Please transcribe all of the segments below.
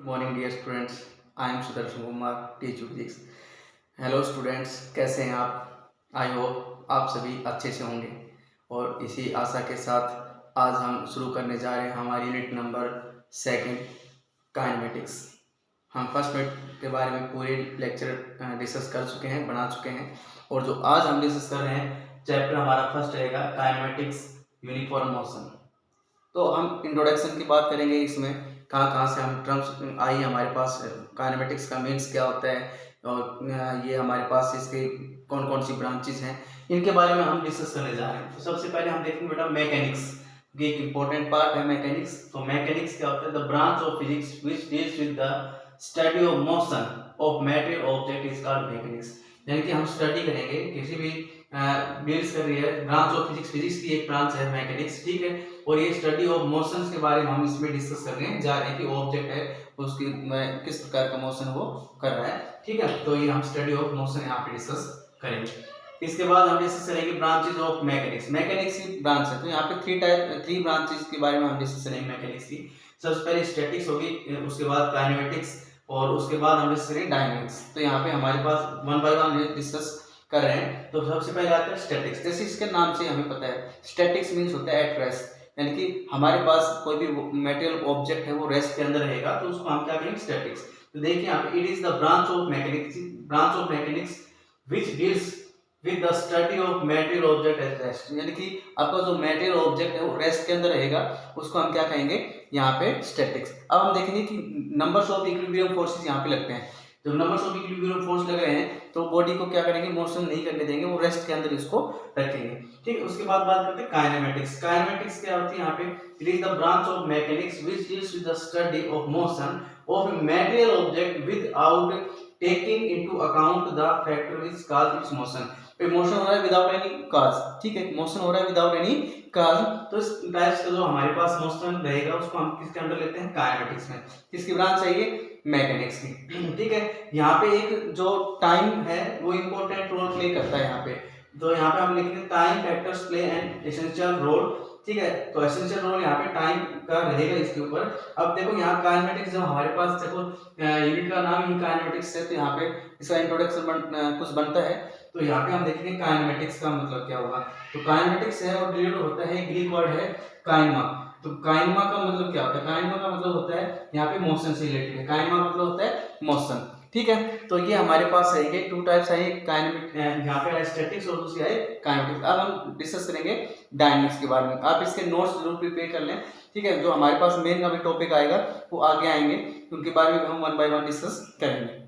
Morning dear students. I am Sudarshan Kumar, teacher physics. Hello students, कैसे हैं आप? आई होप आप सभी अच्छे से होंगे। और इसी आशा के साथ आज हम शुरू करने जा रहे हैं हमारी यूनिट नंबर सेकंड, काइनेमेटिक्स। हम फर्स्ट यूनिट के बारे में पूरे लेक्चर डिस्कस कर चुके हैं, बना चुके हैं। और जो आज हम डिस्कस कर रहे हैं चैप्टर हमारा फर्स्ट रहेगा काइनेमेटिक्स यूनिफॉर्म मोशन। तो हम इंट्रोडक्शन की बात करेंगे, इसमें कहाँ कहाँ से हम टर्म्स आई हमारे पास, काइनेमेटिक्स का मीन्स क्या होता है और ये हमारे पास इसके कौन कौन सी ब्रांचेस हैं, इनके बारे में हम डिस्कस करने जा रहे हैं। तो सबसे पहले हम देखेंगे बेटा मैकेनिक्स, ये एक इम्पोर्टेंट पार्ट है मैकेनिक्स। तो मैकेनिक्स क्या होता है? The branch of physics which deals with the study of motion of material object is called mechanics. यानी कि हम स्टडी करेंगे किसी भी डील्स कर रही है ब्रांच ऑफ फिजिक्स, फिजिक्स की एक ब्रांच है मैकेनिक्स, ठीक है। और ये स्टडी ऑफ मोशंस के बारे में हम इसमें डिस्कस करने जा रहे हैं कि ऑब्जेक्ट है उसकी किस प्रकार का मोशन वो कर रहा है, ठीक है। तो ये हम स्टडी ऑफ मोशन यहाँ पे डिस्कस करेंगे। इसके बाद हम डिस्कस करेंगे ब्रांचेज ऑफ मैकेनिक्स। मैकेनिक्स की ब्रांच है, तो यहाँ पे थ्री ब्रांचेज के बारे में हम डिस्कस करेंगे मैकेनिक्स की। सबसे पहले स्टैटिक्स होगी, उसके बाद काइनेमेटिक्स, और उसके बाद हम डिस्कस करेंगे डायनेमिक्स। तो यहाँ पे हमारे पास वन बाय वन डिस्कस कर रहे हैं। तो सबसे पहले आता है स्टैटिक्स। जैसे इसके नाम से हमें पता है स्टैटिक्स मीन्स होता है एट रेस्ट, यानी कि हमारे पास कोई भी मटेरियल ऑब्जेक्ट है वो रेस्ट के अंदर रहेगा, तो उसको हम क्या करेंगे? स्टैटिक्स। तो देखिए यहाँ पे it is the branch of mechanics which deals with the study of material object at rest, यानी कि आपका जो मटेरियल ऑब्जेक्ट है वो रेस्ट के अंदर रहेगा, उसको हम क्या कहेंगे यहाँ पे? स्टैटिक्स। अब हम देखेंगे कि नंबर्स ऑफ इक्विलिब्रियम फोर्सेस यहाँ पे लगते हैं। जब नंबर्स ऑफ इक्विलिब्रियम फोर्स लग रहे हैं तो बॉडी को क्या करेंगे? मोशन नहीं करने देंगे, वो रेस्ट के अंदर इसको रखेंगे, ठीक है। उसके बाद बात करते हैं काइनेमेटिक्स। काइनेमेटिक्स क्या होती है यहाँ पे? It is the branch of mechanics which deals with the study of motion of a material object without taking into account the factor which cause it's motion. पे मोशन हो रहा है विदाउट एनी कॉज, ठीक है, motion हो रहा है without any cause. तो इस टाइप्स का जो हमारे पास मोशन रहेगा उसको हम किसके अंडर लेते हैं? काइनेमेटिक्स में। किसकी ब्रांच है ये? मैकेनिक्स की, ठीक है। यहाँ पे एक जो टाइम है वो इंपॉर्टेंट रोल प्ले करता है यहाँ पे। तो यहाँ पे हम लिखेंगे time factors play an essential role, ठीक है। तो एसेंशियल रोल यहाँ पे टाइम का रहेगा इसके ऊपर। अब देखो यहाँ काइनेमेटिक्स जब हमारे पास, देखो यूनिट का नाम ही काइनेमेटिक्स है, तो यहाँ पे इसका इंट्रोडक्शन कुछ बनता है। तो यहाँ पे हम देखेंगे काइनेमेटिक्स का मतलब क्या होगा। तो काइनेमेटिक्स है और रिलेटेड होता है, ग्रीक वर्ड है काइनमा। तो काइनमा का मतलब क्या होता है? काइनमा का मतलब होता है यहाँ पे मोशन से रिलेटेड है। काइनमा मतलब होता है मोशन, ठीक है। तो ये हमारे पास है ये टू टाइप्स है, काइनेमेटिक यहाँ पे स्टैटिक्स और दूसरी है काइनेमेटिक्स। अब हम डिस्कस करेंगे डायनेमिक्स के बारे में। आप इसके नोट्स जरूर प्रिपेयर कर लें, ठीक है। जो हमारे पास मेन अभी टॉपिक आएगा वो आगे आएंगे, उनके बारे में हम वन बाय वन डिस्कस करेंगे।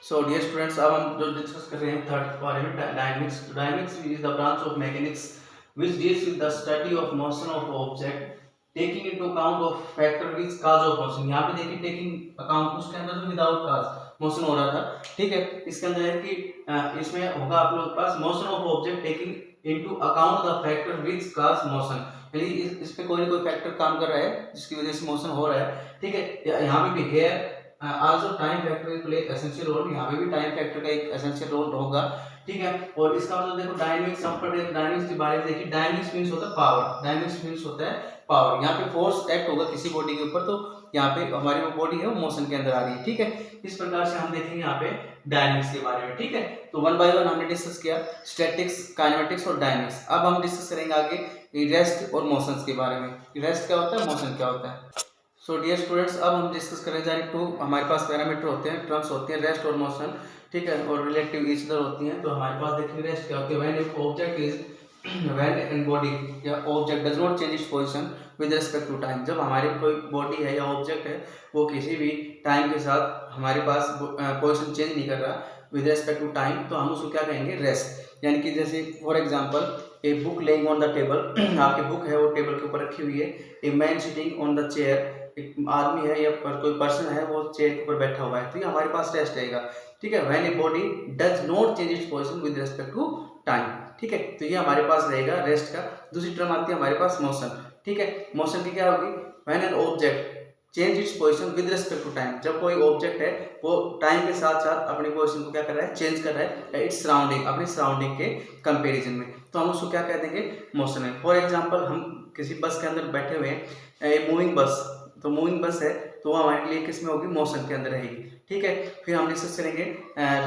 सो डियर स्टूडेंट्स, अब हम जो डिस्कस कर रहे हैं थर्ड बारे में dynamics. Dynamics is the branch of mechanics which deals with the study of motion of object taking into account of factor which cause of motion. यहाँ पे देखिए टेकिंग अकाउंट, उसके अंदर तो विदाउट कॉज मोशन हो रहा था, ठीक है। इसके अंदर है कि इसमें होगा आप लोगों के पास motion of object taking into account the factor which cause motion, यानी इस पे कोई ना कोई फैक्टर काम कर रहा है जिसकी वजह से मोशन हो रहा है, ठीक है। यहाँ पे भी here also time factor play essential role, यहाँ पे भी टाइम फैक्टर का एक एसेंशियल रोल होगा, ठीक है। और इसका मतलब देखो डायनेमिक्स, हम पढ़े डायनेमिक्स के बारे में देखिए। डायनेमिक्स मींस होता है पावर, डायनेमिक्स मींस होता है पावर। यहाँ पे फोर्स एक्ट होगा किसी बॉडी के ऊपर, तो यहाँ पे हमारी वो बॉडी है वो मोशन के अंदर आ रही है, ठीक है। इस प्रकार से हम देखेंगे यहाँ पे डायनेमिक्स के बारे में, ठीक है। तो वन बाय वन हमने डिस्कस किया स्टैटिक्स, काइनेमेटिक्स और डायनेमिक्स। अब हम डिस्कस करेंगे आगे रेस्ट और मोशंस के बारे में। रेस्ट क्या होता है, मोशन क्या होता है। सो डियर स्टूडेंट्स, अब हम डिस्कस करने जा रहे हैं टू हमारे पास पैरामीटर होते हैं, टर्म्स होती हैं, रेस्ट और मोशन, ठीक है, और रिलेटिव ईच अदर होती हैं। तो हमारे पास देखिए रेस्ट क्या होती है? व्हेन एक object is when in body या object does not change its position with respect to time. जब हमारी कोई बॉडी है या ऑब्जेक्ट है वो किसी भी टाइम के साथ हमारे पास पोजीशन चेंज नहीं कर रहा विद रिस्पेक्ट टू टाइम, तो हम उसको क्या कहेंगे? रेस्ट। यानी कि जैसे for example a book laying on the table, आपकी बुक है वो टेबल के ऊपर रखी हुई है। A man sitting on the chair, एक आदमी है या कोई पर्सन है वो चेयर के ऊपर बैठा हुआ है, तो ये हमारे पास रेस्ट रहेगा, ठीक है। When a body does not change its position with respect to time, ठीक है, तो ये हमारे पास रहेगा रेस्ट का। दूसरी टर्म आती है हमारे पास मोशन, ठीक है। मोशन की क्या होगी? When an object change its position with respect to time. जब कोई ऑब्जेक्ट है वो टाइम के साथ साथ अपनी पोजीशन को क्या कर रहा है? चेंज कर रहा है इट्स सराउंडिंग, अपनी सराउंडिंग के कंपैरिजन में, तो हम उसको क्या कह देंगे? मोशन है। फॉर एग्जांपल हम किसी बस के अंदर बैठे हुए हैं, मूविंग बस, तो मूविंग बस है, तो वो हमारे लिए किस में होगी, मोशन के अंदर रहेगी। ठीक है, फिर हम डिस्कस करेंगे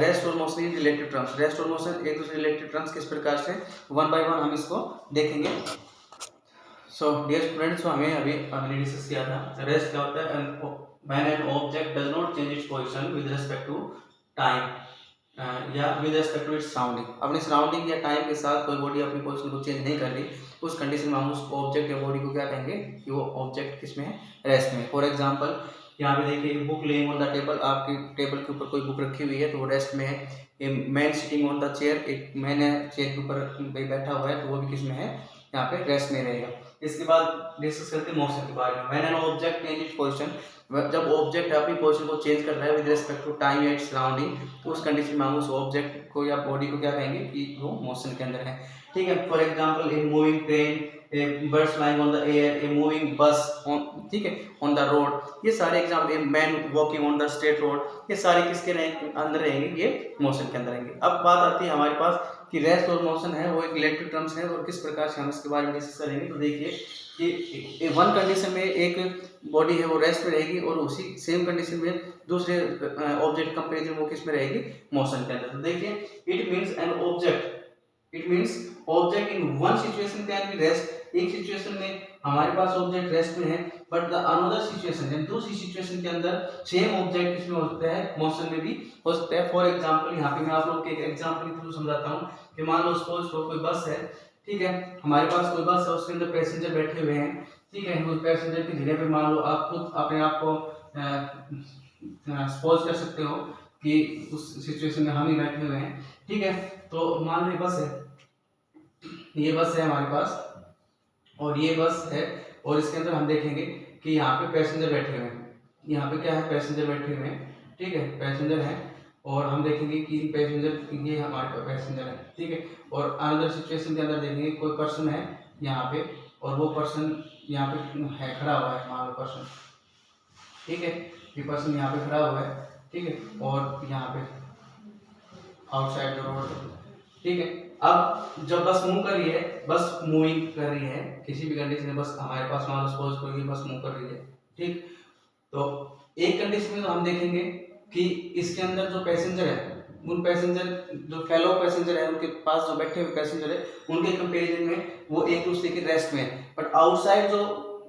रेस्ट और motion in relative terms. Rest और मोशन एक दूसरे रिलेटिव टर्म्स किस प्रकार से, वन बाय वन हम इसको देखेंगे। सो डियर स्टूडेंट्स, तो हमें अभी हमने डिस्कस किया था रेस्ट क्या होता है, when an object does not change its position with respect to time या with respect to its surrounding. अपनी सराउंडिंग या टाइम के साथ कोई बॉडी अपनी पोजीशन को चेंज नहीं कर रही, उस कंडीशन में हम उस ऑब्जेक्ट या बॉडी को क्या कहेंगे कि वो ऑब्जेक्ट किस में है, रेस्ट में। फॉर एग्जांपल यहाँ पे देखिए, book laying on the table, आपकी टेबल के ऊपर कोई बुक रखी हुई है तो वो रेस्ट में है। A man sitting on the chair, एक मैन है चेयर के ऊपर बैठा हुआ है तो वो भी किस में है, यहाँ पे रेस्ट में रहेगा। इसके बाद डिस्कस करते हैं मोशन के बारे में। When an object change its position, जब ऑब्जेक्ट अपनी पोजीशन को चेंज कर रहा है विद रिस्पेक्ट टू टाइम या इट्स सराउंडिंग, तो उस कंडीशन में हम उस ऑब्जेक्ट को या बॉडी को क्या कहेंगे कि वो मोशन के अंदर है। ठीक है, for example a moving train, A birds flying on the air, a moving बस ऑन, ठीक है, ऑन द रोड, ये सारे example, a man walking on the straight road, ये सारे किसके अंदर रहेंगे, ये मोशन के अंदर रहेंगे। अब बात आती है हमारे पास कि रेस्ट और मोशन है वो एक रिलेटिव टर्म्स है और किस प्रकार से हम इसके बारे में डिस्कस करेंगे। तो देखिए कि वन कंडीशन में एक बॉडी है वो रेस्ट में रहेगी और उसी सेम कंडीशन में दूसरे ऑब्जेक्ट कंपेरिजन वो किस में रहेगी, मोशन के अंदर। तो देखिए, it means an object, it means object in one situation can be rest, एक सिचुएशन में हमारे पास ऑब्जेक्ट रेस्ट में है, बट द अनदर सिचुएशन है, दूसरी सिचुएशन के अंदर सेम ऑब्जेक्ट इसमें होता है, मोशन में भी हो सकता है। फॉर एग्जांपल यहाँ पे मैं आप लोग के एक एग्जांपल के थ्रू समझाता हूँ कि मान लो सपोज कोई बस है, ठीक है, हमारे पास कोई बस है, उसके अंदर पैसेंजर बैठे हुए हैं, ठीक है, उस पैसेंजर की जगह पे मान लो आप खुद अपने आप को सपोज कर सकते हो कि उस सिचुएशन में हम ही बैठे हुए हैं। ठीक है, तो मान लो बस है, ये बस है हमारे पास और ये बस है और इसके अंदर हम देखेंगे कि यहाँ पे पैसेंजर बैठे हुए हैं, यहाँ पे क्या है, पैसेंजर बैठे हुए हैं, ठीक है, पैसेंजर हैं और हम देखेंगे कि पैसेंजर, ये हमारे पास पैसेंजर है, ठीक है। और अनदर सिचुएशन के अंदर देखेंगे कोई पर्सन है यहाँ पे और वो पर्सन यहाँ पे है, खड़ा हुआ है, मान लो पर्सन, ठीक है, ये पर्सन यहाँ पे खड़ा हुआ है, ठीक है, और यहाँ पे आउटसाइड द रोड, ठीक है। अब जब बस मूव कर रही है, बस मूविंग कर रही है किसी भी कंडीशन में, बस हमारे पास मान लो सपोज कोई बस मूव कर रही है, ठीक, तो एक कंडीशन में तो हम देखेंगे कि इसके अंदर जो पैसेंजर है, उन पैसेंजर जो फेलो पैसेंजर है, उनके पास जो बैठे हुए पैसेंजर है, उनके कंपैरिजन में वो एक दूसरे के रेस्ट में है, बट आउटसाइड जो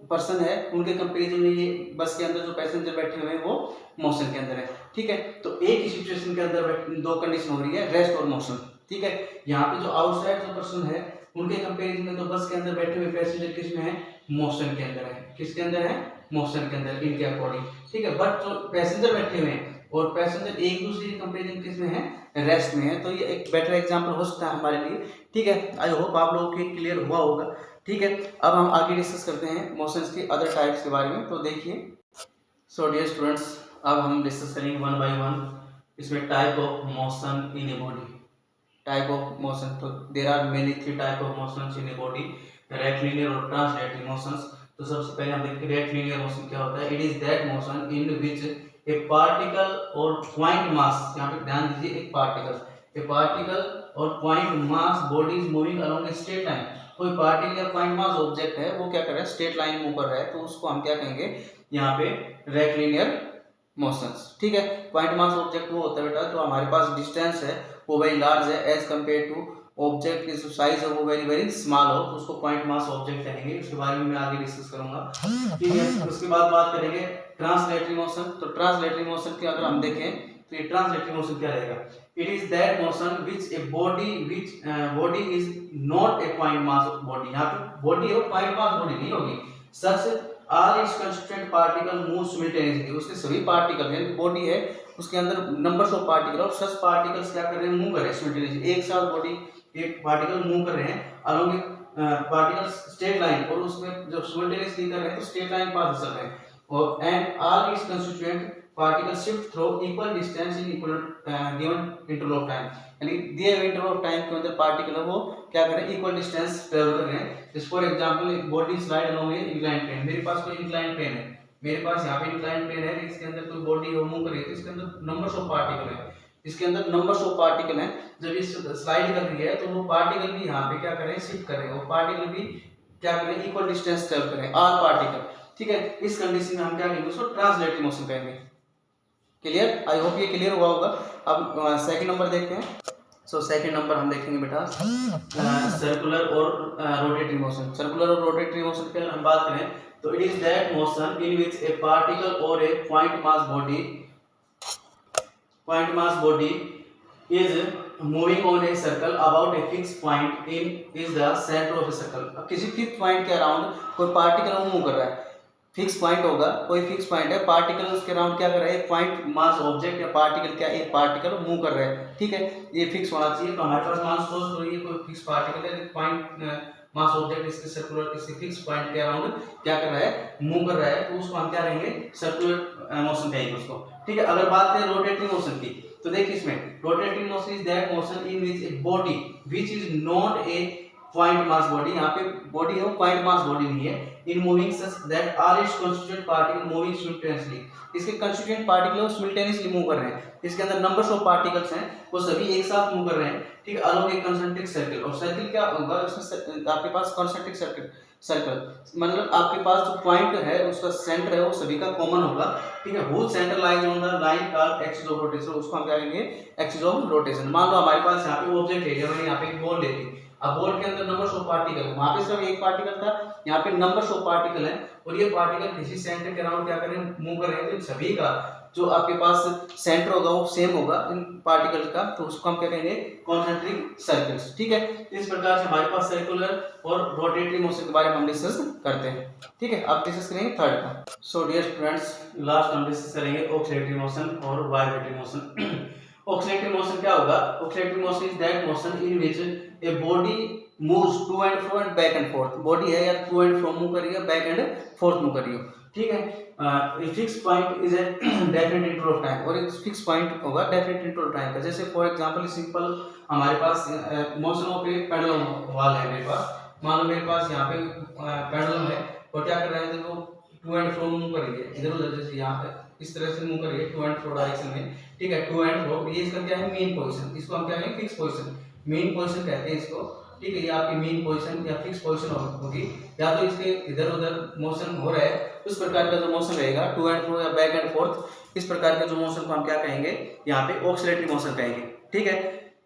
पर्सन है उनके कंपैरिजन में ये बस के अंदर जो पैसेंजर बैठे हुए हैं वो मोशन के अंदर है। ठीक है, तो एक ही सिचुएशन के अंदर दो कंडीशन हो रही है, रेस्ट और मोशन। ठीक है, यहाँ पे जो आउटसाइड जो पर्सन है उनके कंपैरिजन में तो बस के अंदर बैठे हुए पैसेंजर किस में है, मोशन के अंदर है, किसके अंदर है, मोशन के अंदर, इनके अकॉर्डिंग। ठीक है, बट जो पैसेंजर बैठे हुए हैं और पैसेंजर एक दूसरे के कंपैरिजन किस में है, रेस्ट में है, तो ये एक बेटर एग्जांपल हो सकता है हमारे लिए। ठीक है, आई होप आप लोगों को क्लियर हुआ होगा। ठीक है, अब हम आगे डिस्कस करते हैं मोशंस के अदर टाइप्स के बारे में। तो देखिए, सो डियर स्टूडेंट्स, अब हम डिस्कस करेंगे वन बाय वन इसमें type of motion in a body. Type of motion, तो there are many three type of motions in a body, rectilinear और ट्रांसलेटरी मोशंस। तो सबसे पहले हम देखते हैं रेक्टिलिनियर मोशन क्या होता है। It is that motion in which a particle और पॉइंट मास, यहाँ पे ध्यान दीजिए, एक पार्टिकल, ए पार्टिकल और point mass body is moving along a straight line. कोई पार्टिकल या पॉइंट मास ऑब्जेक्ट है वो क्या कर रहा है, स्ट्रेट लाइन मूव कर रहा है, तो उसको हम क्या कहेंगे यहाँ पे, रेक्टिलिनियर मोशंस। ठीक है, पॉइंट मास ऑब्जेक्ट वो होता है बेटा जो हमारे पास डिस्टेंस है वो वेरी लार्ज है एज कंपेयर टू ऑब्जेक्ट की साइज है वो वेरी वेरी स्मॉल हो, तो उसको पॉइंट मास ऑब्जेक्ट कहेंगे। उसके बारे में मैं आगे डिस्कस करूंगा। ठीक है, उसके बाद बात करेंगे ट्रांसलेटरी मोशन। तो ट्रांसलेटरी मोशन के अगर हम देखें तो ये ट्रांसलेटरी मोशन क्या रहेगा, it is that motion which a body is not a point mass body. यहाँ पे बॉडी और पॉइंट मास बॉडी नहीं होगी, such all its constituent particle move simultaneously. उसके सभी पार्टिकल यानी बॉडी है उसके अंदर नंबर्स ऑफ पार्टिकल और सच पार्टिकल्स क्या कर रहे हैं, मूव कर रहे हैं सिमिल्टेनियसली, एक साथ बॉडी एक पार्टिकल मूव कर रहे हैं अलोंग ए पार्टिकल स्ट्रेट लाइन, और उसमें जब सिमिल्टेनियसली कर रहे हैं तो स्ट्रेट लाइन पास चल रहे हैं, और and all its constituent particle shift through equal distance in equal given interval of time. यानी दिए हुए इंटरवल ऑफ टाइम के अंदर पार्टिकल है वो क्या कर रहे हैं, इक्वल डिस्टेंस ट्रैवल कर रहे हैं। जैसे फॉर एग्जांपल एक बॉडी स्लाइड अलोंग ए इंक्लाइंड प्लेन, मेरे पास कोई इंक्लाइंड प्लेन है, मेरे पास यहाँ पे इंक्लाइंड प्लेन है, इसके अंदर कोई बॉडी मूव कर रही है, तो इसके अंदर नंबर्स ऑफ पार्टिकल है, इसके अंदर नंबर्स ऑफ पार्टिकल हैं। जब ये स्लाइड कर रही है तो वो पार्टिकल भी यहाँ पे क्या कर रहे हैं, शिफ्ट कर रहे हैं, वो पार्टिकल भी क्या कर रहे हैं, इक्वल डिस्टेंस ट्रैवल कर रहे हैं, ऑल पार्टिकल। ठीक है। इस कंडीशन में हम क्या कहेंगे, उसको ट्रांसलेटरी मोशन कहेंगे। क्लियर, आई होप ये क्लियर हुआ होगा। अब सेकंड नंबर देखते हैं। सो सेकंड नंबर हम देखेंगे बेटा सर्कुलर और रोटेटरी मोशन। सर्कुलर और रोटेटरी मोशन की अगर हम बात करें तो it is that motion in which a particle और a point mass body is moving on a circle about a fixed point in is the center of a circle। अब किसी फिक्स पॉइंट के अराउंड कोई particle move कर रहा है, fix point होगा, कोई फिक्स पॉइंट है, पार्टिकल उसके अराउंड क्या कर रहा है, एक पॉइंट मास ऑब्जेक्ट या पार्टिकल, क्या एक पार्टिकल मूव कर रहा है, ठीक है। ये फिक्स होना चाहिए। तो हमारे पास मान सपोज तो ये कोई फिक्स पार्टिकल है, पॉइंट मास ऑब्जेक्ट इसके सर्कुलर किसी फिक्स पॉइंट के अराउंड क्या कर रहा है, मूव कर रहा है, तो उसको हम क्या कहेंगे, सर्कुलर मोशन कहेंगे उसको, ठीक है। अगर बात करें रोटेटरी मोशन की तो देखिए इसमें rotatory motion is that motion in which a body which is not a point mass body, यहाँ पे बॉडी है वो पॉइंट मास बॉडी नहीं है, in moving such that are its constituent particle moving simultaneously, इसके कंस्टिट्यूएंट पार्टिकल वो simultaneously move कर रहे हैं, इसके अंदर नंबर्स ऑफ पार्टिकल्स हैं वो सभी एक साथ मूव कर रहे हैं, ठीक है, अलोंग ए कंसेंट्रिक सर्कल। और सर्कल क्या होगा, इसमें आपके पास कंसेंट्रिक सर्कल मतलब आपके पास जो पॉइंट है उसका सेंटर है वो सभी का कॉमन होगा, ठीक है। Whose centre lies on the line called axis of rotation, उसको हम क्या कहेंगे, एक्सिस ऑफ रोटेशन। मान लो हमारे पास यहाँ पे ऑब्जेक्ट है, मैंने यहाँ पे एक बॉल ले ली, अब बॉल के अंदर नंबर्स ऑफ पार्टिकल, वहां पे सिर्फ एक पार्टिकल था, यहाँ पे नंबर्स ऑफ पार्टिकल है, और ये पार्टिकल किसी सेंटर के अराउंड क्या करें, मूव कर रहे हैं, तो सभी का जो आपके पास सेंटर होगा वो सेम होगा इन पार्टिकल का, तो उसको हम क्या कहेंगे, कॉन्सेंट्रिक सर्कल्स, ठीक है। इस प्रकार से हमारे पास सर्कुलर और रोटेटरी मोशन के बारे में हम डिस्कस करते हैं, ठीक है। अब डिस्कस करेंगे थर्ड का। सो डियर स्टूडेंट्स, लास्ट हम डिस्कस करेंगे ऑक्सीलेटरी मोशन और वाइब्रेटरी मोशन। ऑक्सीलेटरी मोशन क्या होगा, oscillatory motion is that motion in which a body moves to and fro and back and forth, body है या to and fro move कर रही है, बैक एंड फोर्थ मूव कर रही है, ठीक है। A fix point is a definite interval of time, और एक फिक्स पॉइंट होगा डेफिनेट इंटरवल टाइम का। जैसे फॉर एग्जांपल सिंपल हमारे पास मोशन ऑफ ए पेंडुलम वाल है मेरे पास, मान लो मेरे पास यहाँ पे पेंडुलम है और क्या कर रहा है, देखो टू एंड फ्रो मूव कर रही है इधर उधर, जैसे यहाँ पे इस तरह से मूव कर रही है टू एंड फ्रो डायरेक्शन में, ठीक है, टू एंड फ्रो। ये इसका क्या है, मेन पोजीशन, इसको हम क्या कहेंगे, फिक्स पोजीशन, मेन पोजीशन कहते हैं इसको, ठीक है। ये आपकी मेन पोजीशन या फिक्स पोजीशन होगी, या तो इसके इधर उधर मोशन हो रहा है उस प्रकार का जो मोशन रहेगा, टू एंड फ्रो या बैक एंड फोर्थ, इस प्रकार का जो मोशन को हम क्या कहेंगे, यहाँ पे ऑक्सीलेटरी मोशन कहेंगे, ठीक है।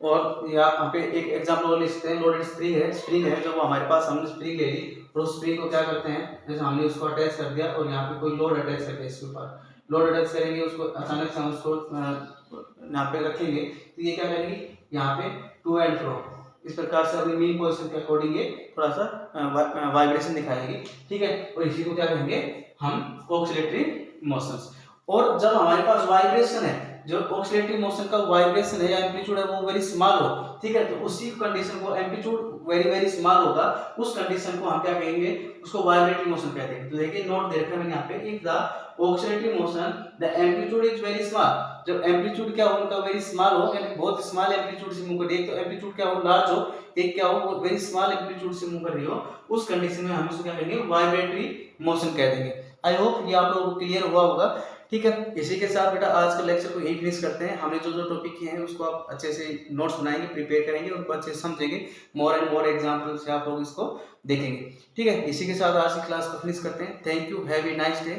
और यहाँ पे एक एग्जांपल और लिखते हैं, लोडेड स्प्रिंग है, जब हमारे पास हमने स्प्रिंग ले ली और उस स्प्रिंग को क्या करते हैं, जैसे हमने उसको अटैच कर दिया और यहाँ पे कोई लोड अटैच करके इसके ऊपर लोड अटैच करेंगे, उसको अचानक से हम उसको यहाँ पे रखेंगे, तो ये क्या करेंगे, यहाँ पे टू एंड फ्रो इस प्रकार से अपनी मेन पोजीशन के अकॉर्डिंग ये थोड़ा सा वाइब्रेशन दिखाएगी, ठीक है। और इसी को क्या कहेंगे हम, ऑक्सीलेटरी मोशंस। और जब हमारे पास वाइब्रेशन है, जो ऑक्सीलेटरी मोशन का वाइब्रेशन है या एम्पलीट्यूड है वो वेरी स्मॉल हो, ठीक है, तो उसी कंडीशन को एम्पलीट्यूड वेरी स्मॉल होगा, उस कंडीशन को हम क्या कहेंगे, उसको वाइब्रेटरी मोशन कहते हैं। तो देखिए नोट दे रखा है मैंने यहाँ पे, if the oscillatory motion the amplitude is very small, जब एम्पलीट्यूड क्या हो उनका वेरी स्मॉल हो, यानी बहुत स्मॉल एम्पलीट्यूड से मूव कर रही है, तो एम्पलीट्यूड क्या हो, लार्ज हो, एक क्या हो वो वेरी स्मॉल एम्पलीट्यूड से मूव कर रही हो, उस कंडीशन में हम इसको क्या कहेंगे, वाइब्रेटरी मोशन कह देंगे। आई होप ये आप लोगों को क्लियर हुआ होगा, ठीक है। इसी के साथ बेटा आज का लेक्चर को यही फिनिश करते हैं। हमने जो टॉपिक किए हैं उसको आप अच्छे से नोट्स बनाएंगे, प्रिपेयर करेंगे, उनको अच्छे से समझेंगे, मोर एंड मोर एग्जाम्पल से आप लोग इसको देखेंगे, ठीक है। इसी के साथ आज की क्लास को फिनिश करते हैं। Thank you, have a nice day.